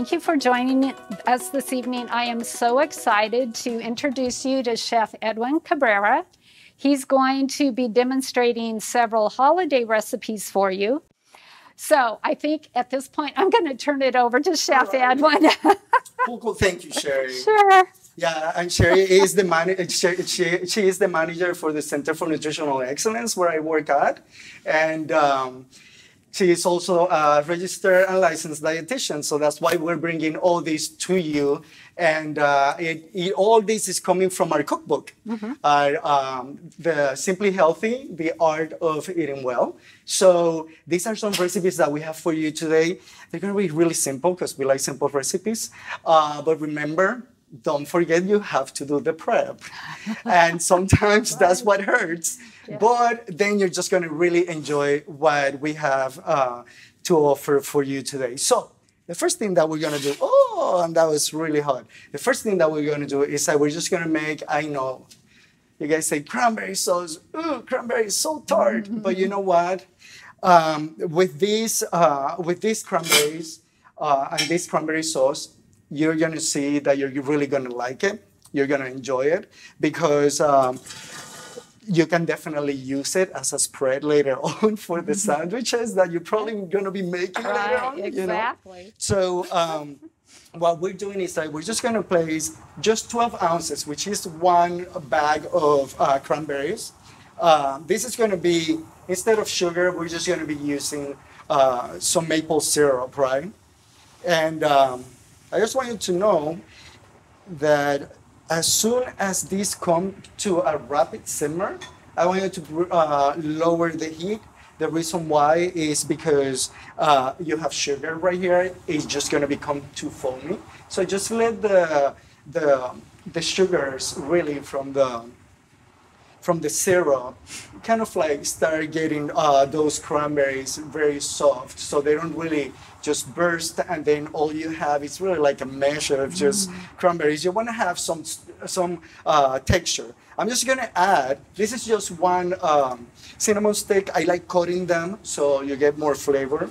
Thank you for joining us this evening. I am so excited to introduce you to Chef Edwin Cabrera. He's going to be demonstrating several holiday recipes for you. So I think at this point, I'm going to turn it over to Chef Edwin. Cool. Thank you, Sherry. Sure. Yeah, and Sherry is the she is the manager for the Center for Nutritional Excellence where I work at, and she is also a registered and licensed dietitian. So that's why we're bringing all this to you, and all this is coming from our cookbook, the Simply Healthy: The Art of Eating Well. So these are some recipes that we have for you today. They're going to be really simple because we like simple recipes, but remember, don't forget you have to do the prep. And sometimes that's what hurts. Yeah. But then you're just going to really enjoy what we have to offer for you today. So the first thing that we're going to do, and that was really hot. The first thing that we're going to do is that we're just going to make, I know, you guys say cranberry sauce. Ooh, cranberry is so tart. But you know what? With these cranberries and this cranberry sauce, you're going to see that you're really going to like it. You're going to enjoy it because you can definitely use it as a spread later on for the sandwiches that you're probably going to be making later on. Exactly. You know? So what we're doing is that we're just going to place just 12 ounces, which is one bag of cranberries. This is going to be, instead of sugar, we're just going to be using some maple syrup, right? And I just want you to know that as soon as these come to a rapid simmer, I want you to lower the heat. The reason why is because you have sugar right here. It's just going to become too foamy. So just let the sugars really from the syrup kind of like start getting those cranberries very soft, so they don't really just burst, and then all you have is really like a mesh of just cranberries. You want to have some texture. I'm just going to add, this is just one cinnamon stick. I like cutting them so you get more flavor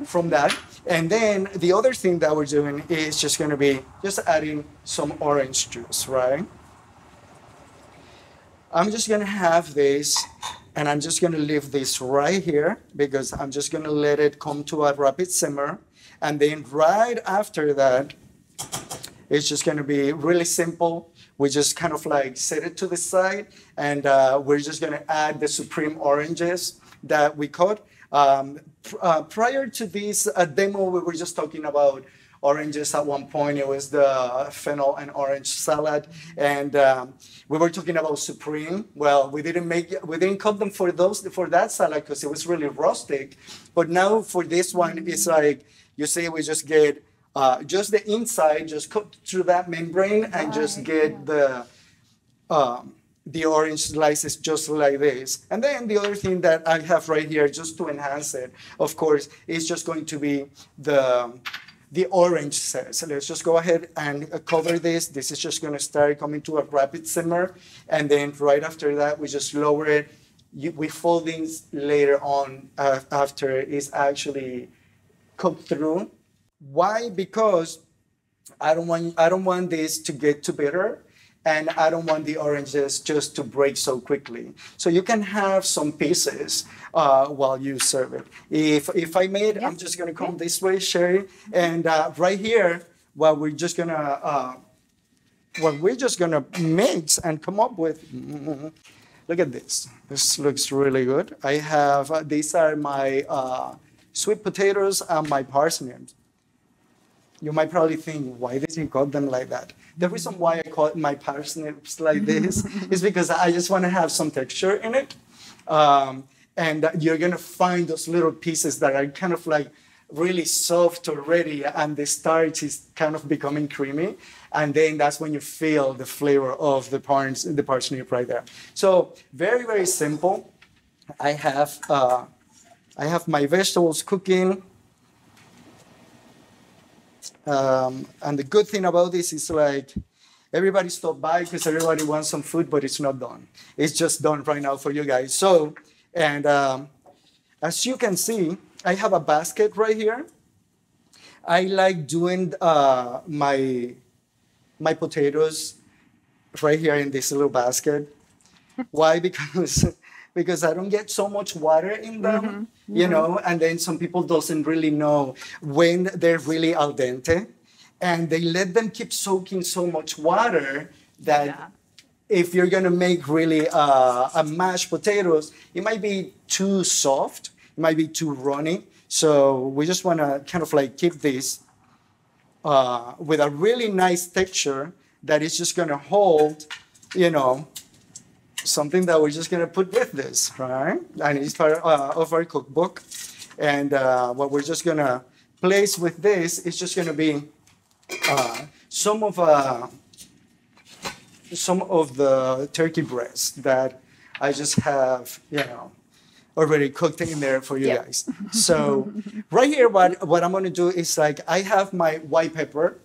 from that. And then the other thing that we're doing is just going to be just adding some orange juice, right? I'm just going to have this, and I'm just going to leave this right here because I'm just going to let it come to a rapid simmer. And then right after that, it's just going to be really simple. We just kind of like set it to the side, and we're just going to add the supreme oranges that we cut. Prior to this demo, we were just talking about oranges at one point. It was the fennel and orange salad, and we were talking about supreme. Well, we didn't cut them for that salad because it was really rustic. But now for this one, it's like you see, we just get just the inside, just cut through that membrane, and just get the orange slices just like this. And then the other thing that I have right here, just to enhance it, of course, is just going to be the orange zest. So let's just go ahead and cover this. This is just going to start coming to a rapid simmer. And then right after that, we just lower it. We fold things later on after it's actually cooked through. Why? Because I don't want this to get too bitter, and I don't want the oranges just to break so quickly. So you can have some pieces while you serve it. If I may, I'm just going to come this way, Sherry. And right here, what we're just going to mix and come up with. Look at this. This looks really good. I have these are my sweet potatoes and my parsnips. You might probably think, why did you cut them like that? The reason why I cut my parsnips like this is because I just want to have some texture in it. And you're going to find those little pieces that are kind of like really soft already, and the starch is kind of becoming creamy. And then that's when you feel the flavor of the parsnip right there. So very, very simple. I have my vegetables cooking. And the good thing about this is like everybody stopped by because everybody wants some food, but it's not done. It's just done right now for you guys. So, and as you can see, I have a basket right here. I like doing my potatoes right here in this little basket. Why? Because I don't get so much water in them, you know, and then some people doesn't really know when they're really al dente, and they let them keep soaking so much water that Yeah. if you're gonna make really a mashed potatoes, it might be too soft, it might be too runny. So we just wanna kind of like keep this with a really nice texture that is just gonna hold, you know, something that we're just gonna put with this, right? And it's part of our cookbook. And what we're just gonna place with this is just gonna be some of the turkey breast that I just have, you know, already cooked in there for you Yep. guys. So right here, what I'm gonna do is like I have my white pepper.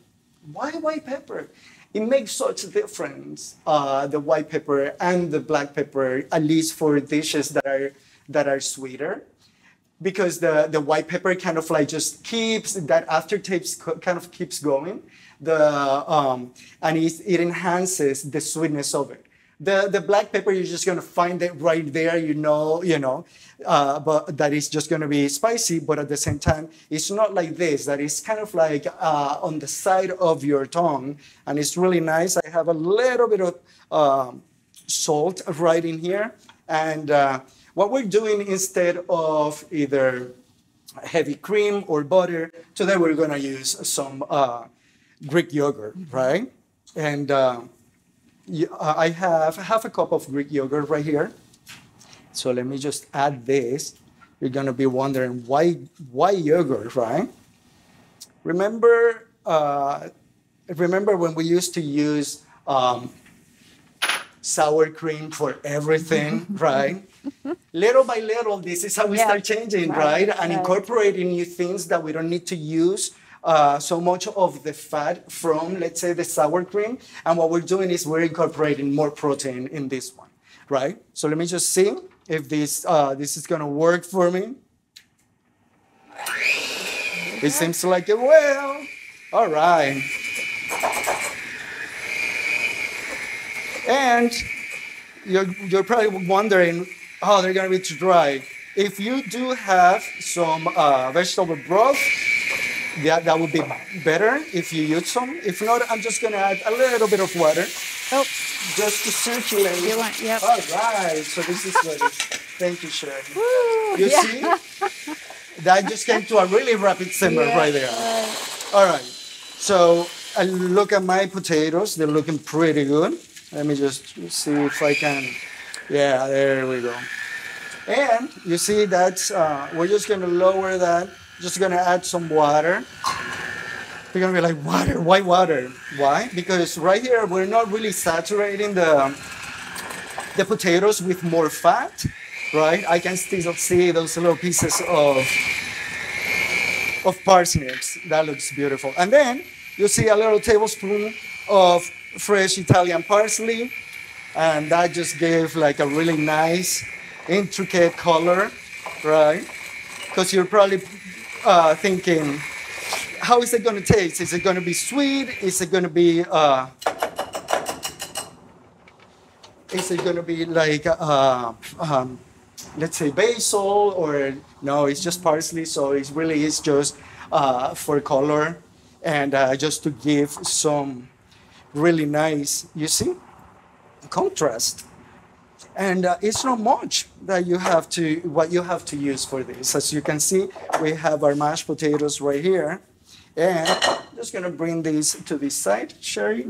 Why white pepper? It makes such a difference, the white pepper and the black pepper, at least for dishes that are sweeter, because the white pepper kind of like just keeps that aftertaste kind of keeps going. And it enhances the sweetness of it. The black pepper, you're just gonna find it right there, you know, but that is just gonna be spicy, but at the same time, it's not like this, that is kind of like on the side of your tongue, and it's really nice. I have a little bit of salt right in here, and what we're doing instead of either heavy cream or butter, today we're gonna use some Greek yogurt, right? And I have half a cup of Greek yogurt right here. So let me just add this. You're gonna be wondering why yogurt, right? Remember when we used to use sour cream for everything, right? Little by little, this is how we Yeah. start changing, Right, right? And right. incorporating new things that we don't need to use so much of the fat from, let's say, the sour cream. And what we're doing is we're incorporating more protein in this one, right? So let me just see if this is gonna work for me. It seems like it will. All right. And you're probably wondering, oh, they're gonna be too dry. If you do have some vegetable broth, that would be better if you use some. If not, I'm just gonna add a little bit of water Oh, just to circulate. you want, yep. All right, so this is what it. Thank you, Sharon. Woo, You yeah. see? That just came to a really rapid simmer Yeah, right there. All right, so I look at my potatoes. They're looking pretty good. Let me just see if I can. Yeah, there we go. And you see that's, we're just gonna lower that. Just gonna add some water. You're gonna be like, water, why water? Why? Because right here, we're not really saturating the potatoes with more fat, right? I can still see those little pieces of parsnips. That looks beautiful. And then you see a little tablespoon of fresh Italian parsley, and that just gave like a really nice, intricate color, right? Because you're probably thinking, how is it going to taste? Is it going to be sweet? Is it going to be like let's say basil, or no? It's just parsley, so it really is just for color and just to give some really nice, you see, contrast. And it's not much that what you have to use for this. As you can see, we have our mashed potatoes right here. And I'm just gonna bring these to this side, Sherry.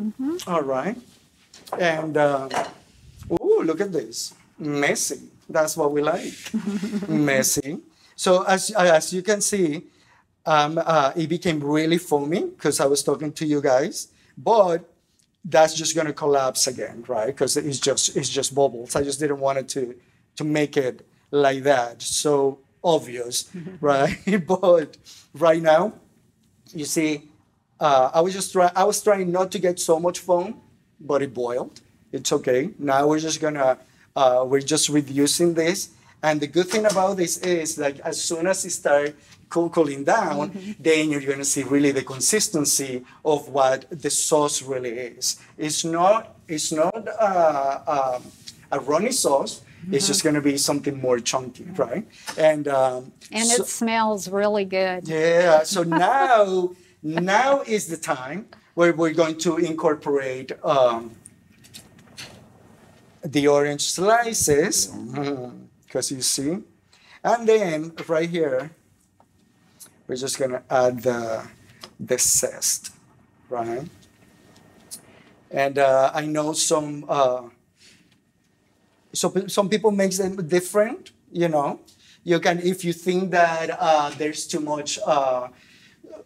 All right. And, ooh, look at this. Messy. That's what we like. Messy. So as you can see, it became really foamy because I was talking to you guys. But that's just going to collapse again, right? Because it's just bubbles. I just didn't want it to make it like that, so obvious, right? But right now, you see, I was trying not to get so much foam, but it boiled. It's okay. Now we're just reducing this, And the good thing about this is like as soon as it starts cooling down, then you're going to see really the consistency of what the sauce really is. It's not a runny sauce. It's just going to be something more chunky, right? And it smells really good. yeah. So now is the time where we're going to incorporate the orange slices, because you see, and then right here we're just going to add the zest, right? And I know some people makes them different, you know. You can, if you think that there's too much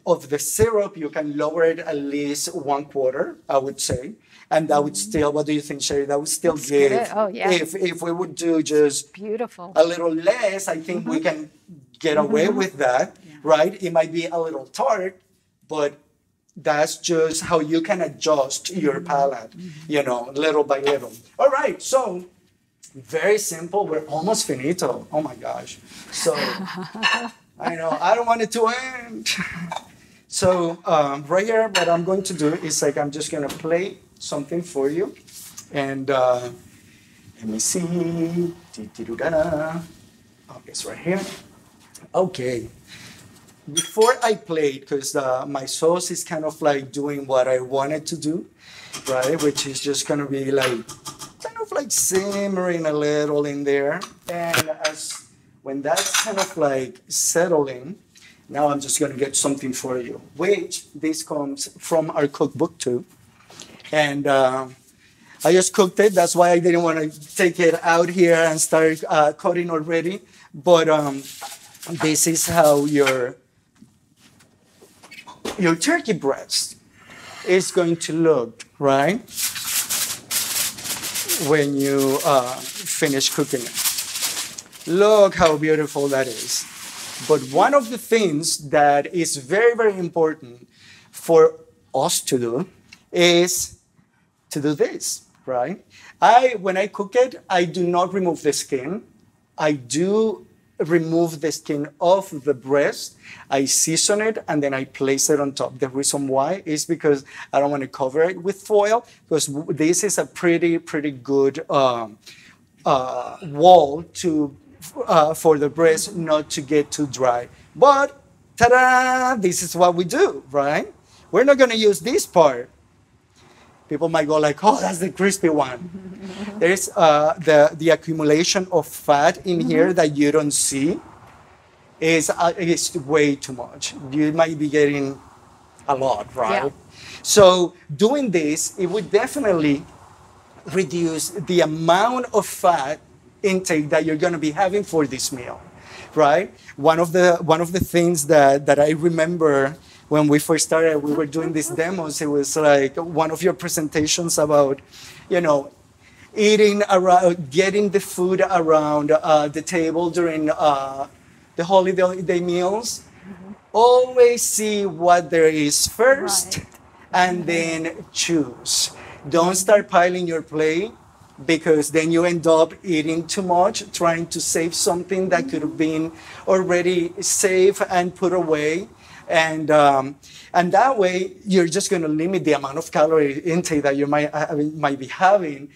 of the syrup, you can lower it at least 1/4, I would say. And that would still, what do you think, Sherry? That would still give, good. Oh, yeah. If we would do just Beautiful. a little less, I think we can get away with that, right? It might be a little tart, but that's just how you can adjust your palate, you know, little by little. All right, so very simple. We're almost finito. Oh my gosh. So I know, I don't want it to end. So right here, what I'm going to do is like, I'm just going to play something for you. And let me see. Oh, it's right here. Okay. Before I play it, because my sauce is kind of like doing what I wanted to do, right? Which is just going to be like, kind of like simmering a little in there. And when that's kind of like settling, now I'm just going to get something for you, which this comes from our cookbook too. And I just cooked it. That's why I didn't want to take it out here and start cutting already. But this is how your turkey breast is going to look, right? When you finish cooking it. Look how beautiful that is. But one of the things that is very, very important for us to do is to do this, right? When I cook it, I do not remove the skin. I do remove the skin off the breast. I season it and then I place it on top. The reason why is because I don't want to cover it with foil, because this is a pretty good wall to for the breast not to get too dry. But ta-da! This is what we do, right? We're not going to use this part. People might go like, oh, that's the crispy one. There's the accumulation of fat in here that you don't see is way too much. You might be getting a lot, right? Yeah. So doing this, it would definitely reduce the amount of fat intake that you're going to be having for this meal, right? One of the things that I remember when we first started, we were doing these demos. It was like one of your presentations about, you know, eating around, getting the food around the table during the holiday meals. Always see what there is first, right, and then choose. Don't start piling your plate, because then you end up eating too much, trying to save something that could have been already saved and put away. And that way, you're just going to limit the amount of calorie intake that you might be having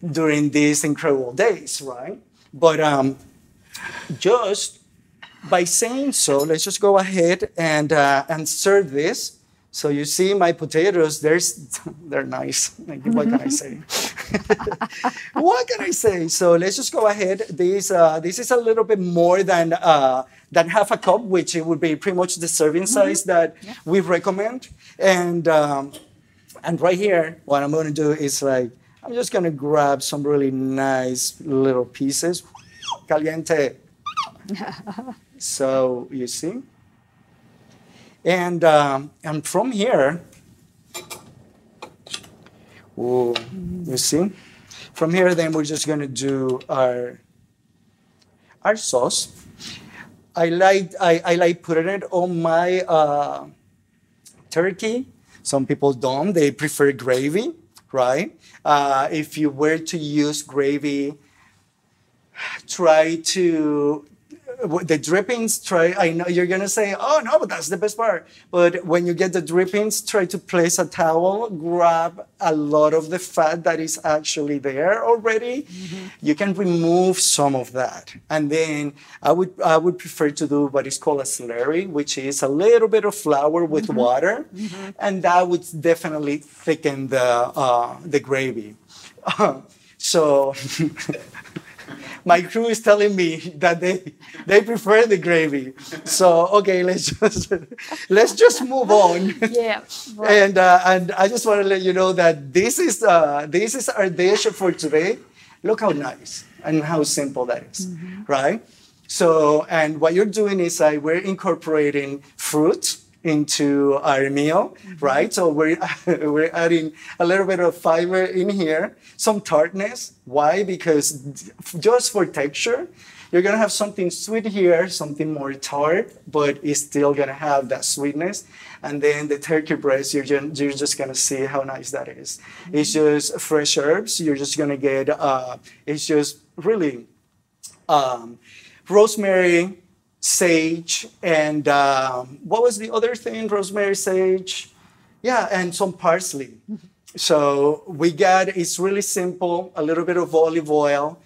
during these incredible days, right? But just by saying so, let's just go ahead and serve this. So you see my potatoes, they're nice. What can I say? What can I say? So let's just go ahead. This is a little bit more than half a cup, which it would be pretty much the serving size that we recommend. And right here, what I'm going to do is like, I'm just going to grab some really nice little pieces. Caliente. So you see? And from here, ooh, you see? From here, then we're just going to do our sauce. I like putting it on my turkey. Some people don't. They prefer gravy, right? If you were to use gravy, try to the drippings, I know you're gonna say, oh no, but that's the best part. But when you get the drippings, try to place a towel, grab a lot of the fat that is actually there already. Mm-hmm. You can remove some of that. And then I would prefer to do what is called a slurry, which is a little bit of flour with mm-hmm. water. Mm-hmm. And that would definitely thicken the gravy. So my crew is telling me that they prefer the gravy. So okay, let's just move on. Yeah. Right. And I just want to let you know that this is our dish for today. Look how nice and how simple that is, mm-hmm. right? So and what you're doing is we're incorporating fruit into our meal, mm-hmm. right? So we're adding a little bit of fiber in here, some tartness. Why? Because just for texture, you're gonna have something sweet here, something more tart, but it's still gonna have that sweetness. And then the turkey breast, you're just gonna see how nice that is. Mm-hmm. It's just fresh herbs. You're just gonna get, it's just really rosemary, sage, and what was the other thing? Rosemary, sage, yeah, and some parsley. So it's really simple, a little bit of olive oil,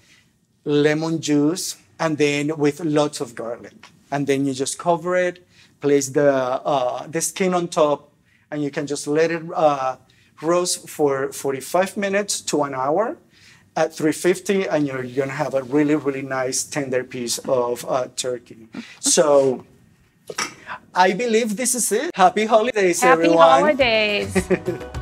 lemon juice, and then with lots of garlic. And then you just cover it, place the skin on top, and you can just let it roast for 45 minutes to an hour at 350, and you're gonna have a really, really nice tender piece of turkey. So I believe this is it. Happy holidays, everyone. Happy holidays.